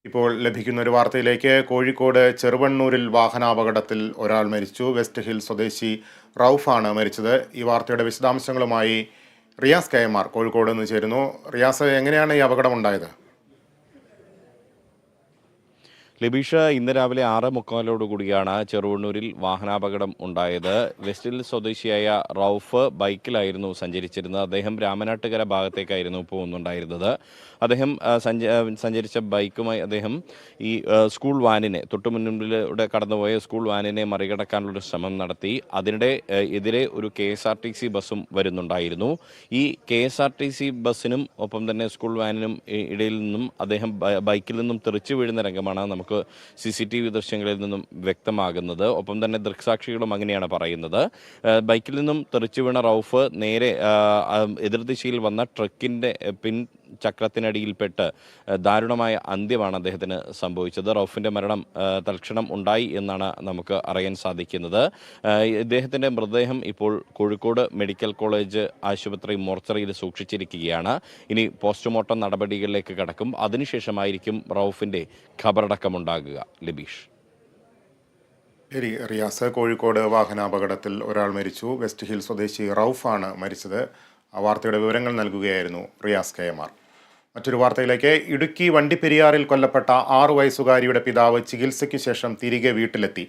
ഇപ്പോൾ ലഭിക്കുന്ന ഒരു വാർത്തയിലേക്ക്. കോഴിക്കോട് ചെറുവണ്ണൂരിൽ വാഹനാപകടത്തിൽ ഒരാൾ മരിച്ചു. വെസ്റ്റ് ഹിൽ സ്വദേശി റൌഫാണ് മരിച്ചത്. ഈ വാർത്തയുടെ വിശദാംശങ്ങളുമായി റിയാസ് KM കോഴിക്കോട് നിന്ന് ചേരുന്നു. റിയാസ്, എങ്ങനെയാണ് ഈ അപകടം ഉണ്ടായത്? ലിബീഷ, ഇന്ന് രാവിലെ 6:45 കൂടിയാണ് ചെറുവണ്ണൂരിൽ വാഹനാപകടം ഉണ്ടായത്. വെസ്റ്റിൽ സ്വദേശിയായ റൌഫ് ബൈക്കിലായിരുന്നു സഞ്ചരിച്ചിരുന്നത്. അദ്ദേഹം രാമനാട്ടുകര ഭാഗത്തേക്കായിരുന്നു പോകുന്നുണ്ടായിരുന്നത്. അദ്ദേഹം സഞ്ചരിച്ച ബൈക്കുമായി അദ്ദേഹം ഈ സ്കൂൾ വാനിനെ തൊട്ടുമുന്നിലൂടെ കടന്നുപോയ സ്കൂൾ വാനിനെ മറികടക്കാനുള്ളൊരു ശ്രമം നടത്തി. അതിനിടെ എതിരെ ഒരു KSRTC ബസ്സും വരുന്നുണ്ടായിരുന്നു. ഈ KSRTC ബസ്സിനും ഒപ്പം തന്നെ സ്കൂൾ വാനിനും ഇടയിൽ നിന്നും അദ്ദേഹം ബൈക്കിൽ നിന്നും തെറിച്ചു വീഴുന്ന രംഗമാണ് നമുക്ക് CCTV ദൃശ്യങ്ങളിൽ നിന്നും വ്യക്തമാകുന്നത്. ഒപ്പം തന്നെ ദൃക്സാക്ഷികളും അങ്ങനെയാണ് പറയുന്നത്. ബൈക്കിൽ നിന്നും തെറിച്ചു വീണ റൌഫ് നേരെ എതിർദിശയിൽ വന്ന ട്രക്കിൻ്റെ പിൻ ചക്രത്തിനടിയിൽപ്പെട്ട് ദാരുണമായ അന്ത്യമാണ് അദ്ദേഹത്തിന് സംഭവിച്ചത്. റൌഫിൻ്റെ മരണം തൽക്ഷണം ഉണ്ടായി എന്നാണ് നമുക്ക് അറിയാൻ സാധിക്കുന്നത്. ഇദ്ദേഹത്തിൻ്റെ മൃതദേഹം ഇപ്പോൾ കോഴിക്കോട് മെഡിക്കൽ കോളേജ് ആശുപത്രി മോർച്ചറിയിൽ സൂക്ഷിച്ചിരിക്കുകയാണ്. ഇനി പോസ്റ്റ്മോർട്ടം നടപടികളിലേക്ക് കടക്കും. അതിനുശേഷമായിരിക്കും റൌഫിൻ്റെ ഖബറടക്കമുണ്ടാകുക. ലിബീഷ്. ശരി റിയാസ്, കോഴിക്കോട് വാഹനാപകടത്തിൽ ഒരാൾ മരിച്ചു. വെസ്റ്റ് ഹിൽ സ്വദേശി റൌഫാണ് മരിച്ചത്. ആ വാർത്തയുടെ വിവരങ്ങൾ നൽകുകയായിരുന്നു റിയാസ് KM. മറ്റൊരു വാർത്തയിലേക്ക്. ഇടുക്കി വണ്ടിപ്പെരിയാറിൽ കൊല്ലപ്പെട്ട 6 വയസ്സുകാരിയുടെ പിതാവ് ചികിത്സയ്ക്ക് ശേഷം തിരികെ വീട്ടിലെത്തി.